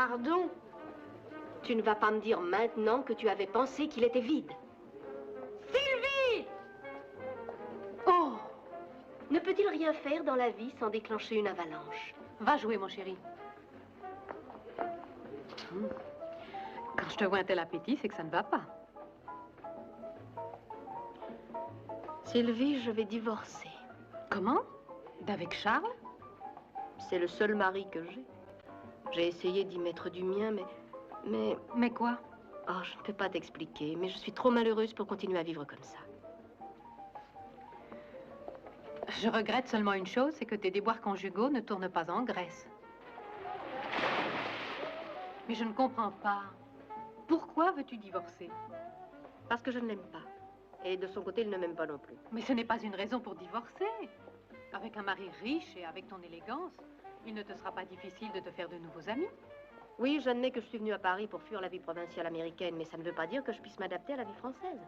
Pardon? Tu ne vas pas me dire maintenant que tu avais pensé qu'il était vide. Sylvie! Oh! Ne peut-il rien faire dans la vie sans déclencher une avalanche? Va jouer, mon chéri. Quand je te vois un tel appétit, c'est que ça ne va pas. Sylvie, je vais divorcer. Comment? D'avec Charles? C'est le seul mari que j'ai. J'ai essayé d'y mettre du mien, mais... Mais quoi? Oh, je ne peux pas t'expliquer, mais je suis trop malheureuse pour continuer à vivre comme ça. Je regrette seulement une chose, c'est que tes déboires conjugaux ne tournent pas en Grèce. Mais je ne comprends pas. Pourquoi veux-tu divorcer? Parce que je ne l'aime pas. Et de son côté, il ne m'aime pas non plus. Mais ce n'est pas une raison pour divorcer. Avec un mari riche et avec ton élégance, il ne te sera pas difficile de te faire de nouveaux amis. Oui, j'admets que je suis venue à Paris pour fuir la vie provinciale américaine, mais ça ne veut pas dire que je puisse m'adapter à la vie française.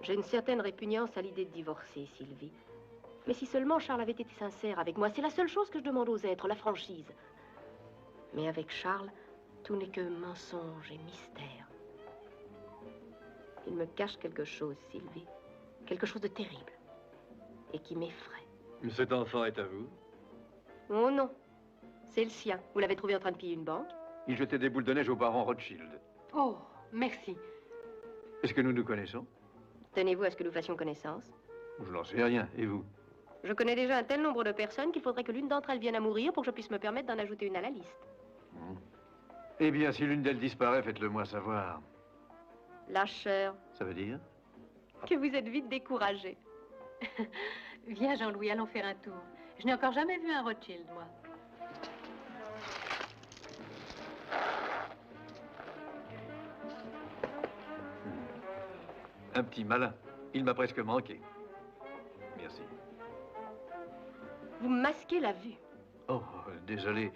J'ai une certaine répugnance à l'idée de divorcer, Sylvie. Mais si seulement Charles avait été sincère avec moi, c'est la seule chose que je demande aux êtres, la franchise. Mais avec Charles, tout n'est que mensonge et mystère. Il me cache quelque chose, Sylvie. Quelque chose de terrible. Et qui m'effraie. Cet enfant est à vous? Oh non. C'est le sien. Vous l'avez trouvé en train de piller une banque? Il jetait des boules de neige au baron Rothschild. Oh, merci. Est-ce que nous nous connaissons? Tenez-vous à ce que nous fassions connaissance? Je n'en sais rien. Et vous? Je connais déjà un tel nombre de personnes qu'il faudrait que l'une d'entre elles vienne à mourir pour que je puisse me permettre d'en ajouter une à la liste. Eh bien, si l'une d'elles disparaît, faites-le moi savoir. Lâcheur. Ça veut dire? Que vous êtes vite découragé. Viens, Jean-Louis, allons faire un tour. Je n'ai encore jamais vu un Rothschild, moi. Un petit malin. Il m'a presque manqué. Merci. Vous masquez la vue. Oh, désolé.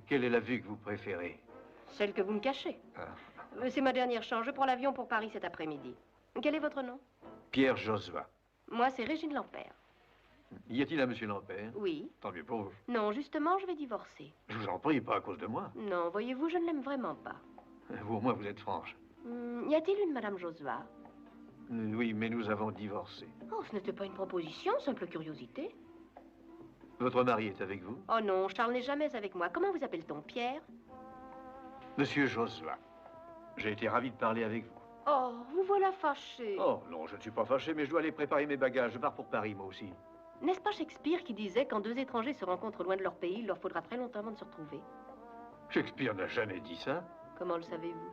Quelle est la vue que vous préférez? Celle que vous me cachez. Ah. C'est ma dernière chance. Je prends l'avion pour Paris cet après-midi. Quel est votre nom? Pierre Josua. Moi, c'est Régine Lampère. Y a-t-il un monsieur Lampère? Oui. Tant mieux pour vous. Non, justement, je vais divorcer. Je vous en prie, pas à cause de moi. Non, voyez-vous, je ne l'aime vraiment pas. Vous, au moins, vous êtes franche. Y a-t-il une Madame Josua? Oui, mais nous avons divorcé. Oh, ce n'était pas une proposition, simple curiosité. Votre mari est avec vous? Oh non, Charles n'est jamais avec moi. Comment vous appelle-t-on, Pierre? Monsieur Josua. J'ai été ravi de parler avec vous. Oh, vous voilà fâché. Oh, non, je ne suis pas fâché, mais je dois aller préparer mes bagages. Je pars pour Paris, moi aussi. N'est-ce pas Shakespeare qui disait quand deux étrangers se rencontrent loin de leur pays, il leur faudra très longtemps avant de se retrouver? Shakespeare n'a jamais dit ça. Comment le savez-vous?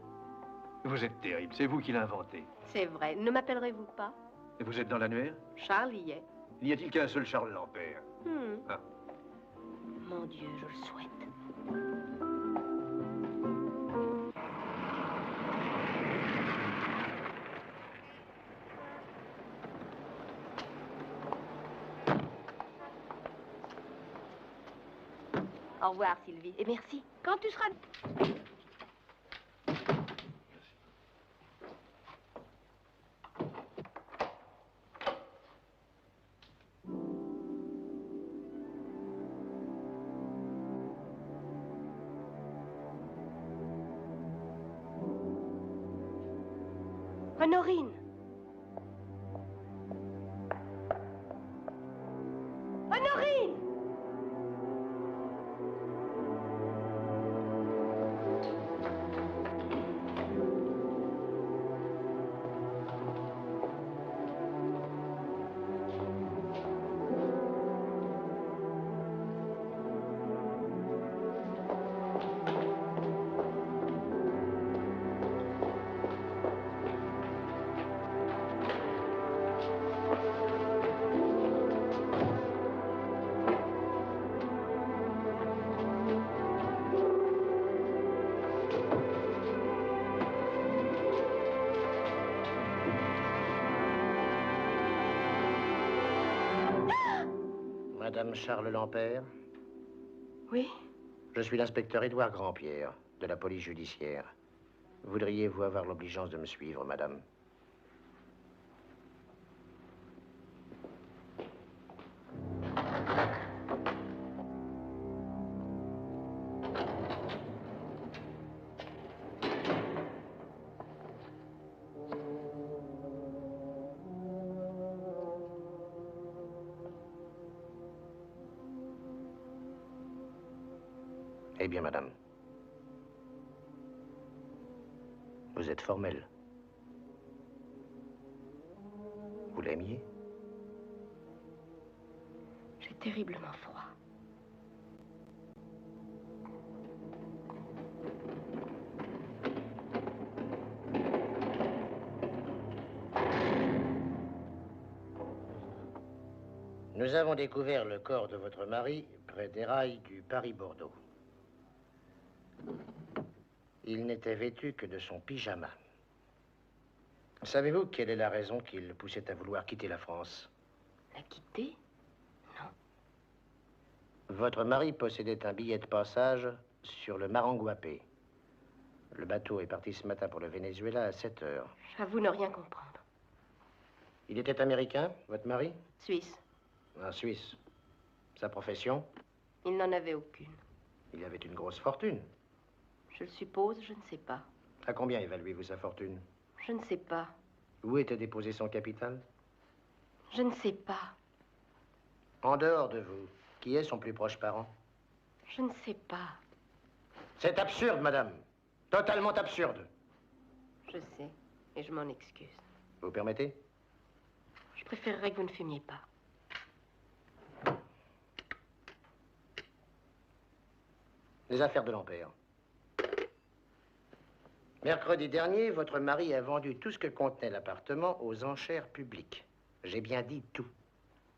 Vous êtes terrible, c'est vous qui l'avez inventé. C'est vrai. Ne m'appellerez-vous pas? Et vous êtes dans l'annuaire? Charles y est. N'y a-t-il qu'un seul Charles Lampère? Ah. Mon Dieu, je le souhaite. Au revoir, Sylvie. Et merci. Quand tu seras... Honorine! Honorine! Madame Charles Lampère? Oui? Je suis l'inspecteur Édouard Grandpierre, de la police judiciaire. Voudriez-vous avoir l'obligeance de me suivre, madame? Eh bien, madame. Vous êtes formelle. Vous l'aimiez? J'ai terriblement froid. Nous avons découvert le corps de votre mari près des rails du Paris-Bordeaux. Il n'était vêtu que de son pyjama. Savez-vous quelle est la raison qui le poussait à vouloir quitter la France? La quitter? Non. Votre mari possédait un billet de passage sur le Maranguapé. Le bateau est parti ce matin pour le Venezuela à 7 heures. J'avoue ne rien comprendre. Il était américain, votre mari? Suisse. Un Suisse. Sa profession? Il n'en avait aucune. Il avait une grosse fortune. Je le suppose, je ne sais pas. À combien évaluez-vous sa fortune? Je ne sais pas. Où était déposé son capital? Je ne sais pas. En dehors de vous, qui est son plus proche parent? Je ne sais pas. C'est absurde, madame. Totalement absurde. Je sais, et je m'en excuse. Vous permettez? Je préférerais que vous ne fumiez pas. Les affaires de l'Ampère. Mercredi dernier, votre mari a vendu tout ce que contenait l'appartement aux enchères publiques. J'ai bien dit tout.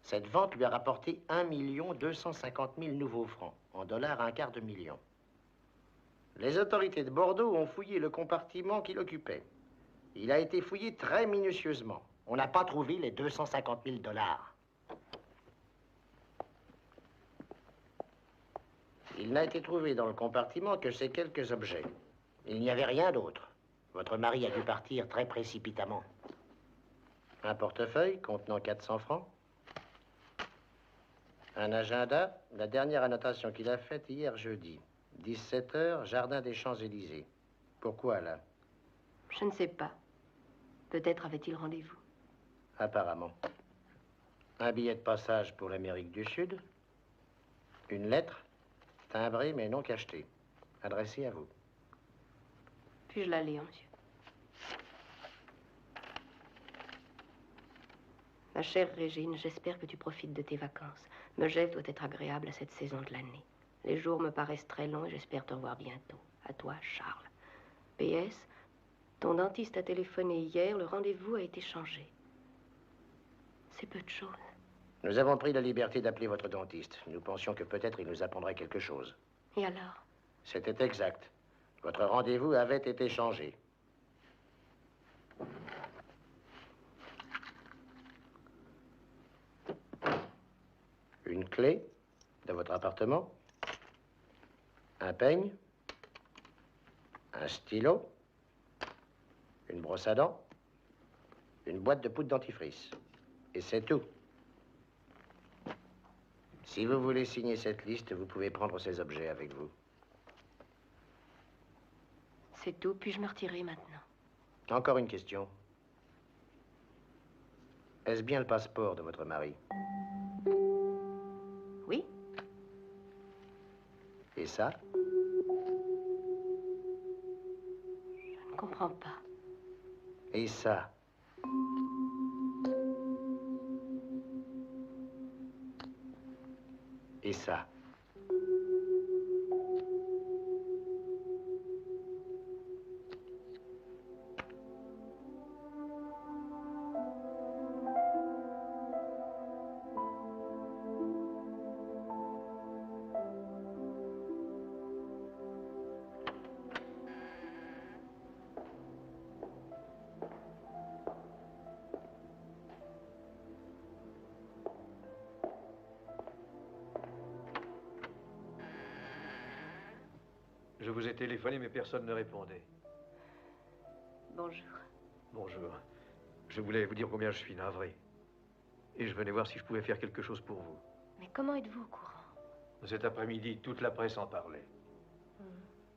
Cette vente lui a rapporté 1 250 000 nouveaux francs. En dollars, $1/4 million. Les autorités de Bordeaux ont fouillé le compartiment qu'il occupait. Il a été fouillé très minutieusement. On n'a pas trouvé les 250 000 $. Il n'a été trouvé dans le compartiment que ces quelques objets. Il n'y avait rien d'autre. Votre mari a dû partir très précipitamment. Un portefeuille contenant 400 francs. Un agenda, la dernière annotation qu'il a faite hier jeudi. 17 heures, Jardin des Champs-Élysées. Pourquoi là? Je ne sais pas. Peut-être avait-il rendez-vous. Apparemment. Un billet de passage pour l'Amérique du Sud. Une lettre, timbrée mais non cachetée. Adressée à vous. Puis-je la lire, monsieur? Ma chère Régine, j'espère que tu profites de tes vacances. Megève doit être agréable à cette saison de l'année. Les jours me paraissent très longs et j'espère te revoir bientôt. À toi, Charles. PS, ton dentiste a téléphoné hier, le rendez-vous a été changé. C'est peu de choses. Nous avons pris la liberté d'appeler votre dentiste. Nous pensions que peut-être il nous apprendrait quelque chose. Et alors? C'était exact. Votre rendez-vous avait été changé. Une clé de votre appartement, un peigne, un stylo, une brosse à dents, une boîte de poudre dentifrice. Et c'est tout. Si vous voulez signer cette liste, vous pouvez prendre ces objets avec vous. C'est tout, puis-je me retirer maintenant? Encore une question. Est-ce bien le passeport de votre mari? Oui? Et ça? Je ne comprends pas. Et ça? Et ça? Je vous ai téléphoné, mais personne ne répondait. Bonjour. Bonjour. Je voulais vous dire combien je suis navré. Et je venais voir si je pouvais faire quelque chose pour vous. Mais comment êtes-vous au courant? Cet après-midi, toute la presse en parlait.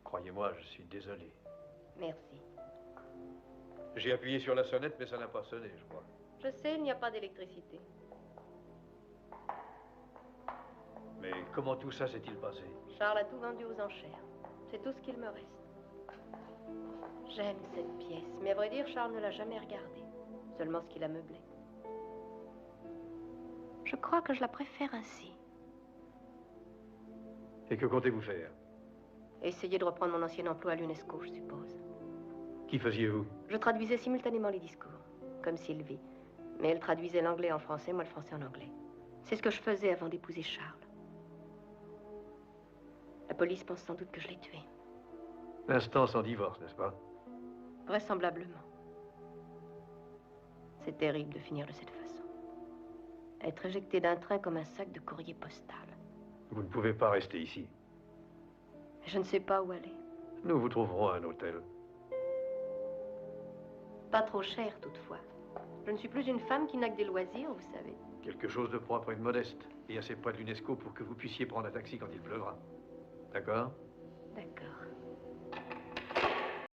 Croyez-moi, je suis désolé. Merci. J'ai appuyé sur la sonnette, mais ça n'a pas sonné, je crois. Je sais, il n'y a pas d'électricité. Mais comment tout ça s'est-il passé? Charles a tout vendu aux enchères. C'est tout ce qu'il me reste. J'aime cette pièce, mais à vrai dire, Charles ne l'a jamais regardée. Seulement ce qu'il a meublé. Je crois que je la préfère ainsi. Et que comptez-vous faire? Essayer de reprendre mon ancien emploi à l'UNESCO, je suppose. Qui faisiez-vous? Je traduisais simultanément les discours, comme Sylvie. Mais elle traduisait l'anglais en français, moi le français en anglais. C'est ce que je faisais avant d'épouser Charles. La police pense sans doute que je l'ai tué. L'instant sans divorce, n'est-ce pas? Vraisemblablement. C'est terrible de finir de cette façon. Être éjecté d'un train comme un sac de courrier postal. Vous ne pouvez pas rester ici. Je ne sais pas où aller. Nous vous trouverons un hôtel. Pas trop cher, toutefois. Je ne suis plus une femme qui n'a que des loisirs, vous savez. Quelque chose de propre et de modeste. Et assez près de l'UNESCO pour que vous puissiez prendre un taxi quand il pleuvra. D'accord? D'accord.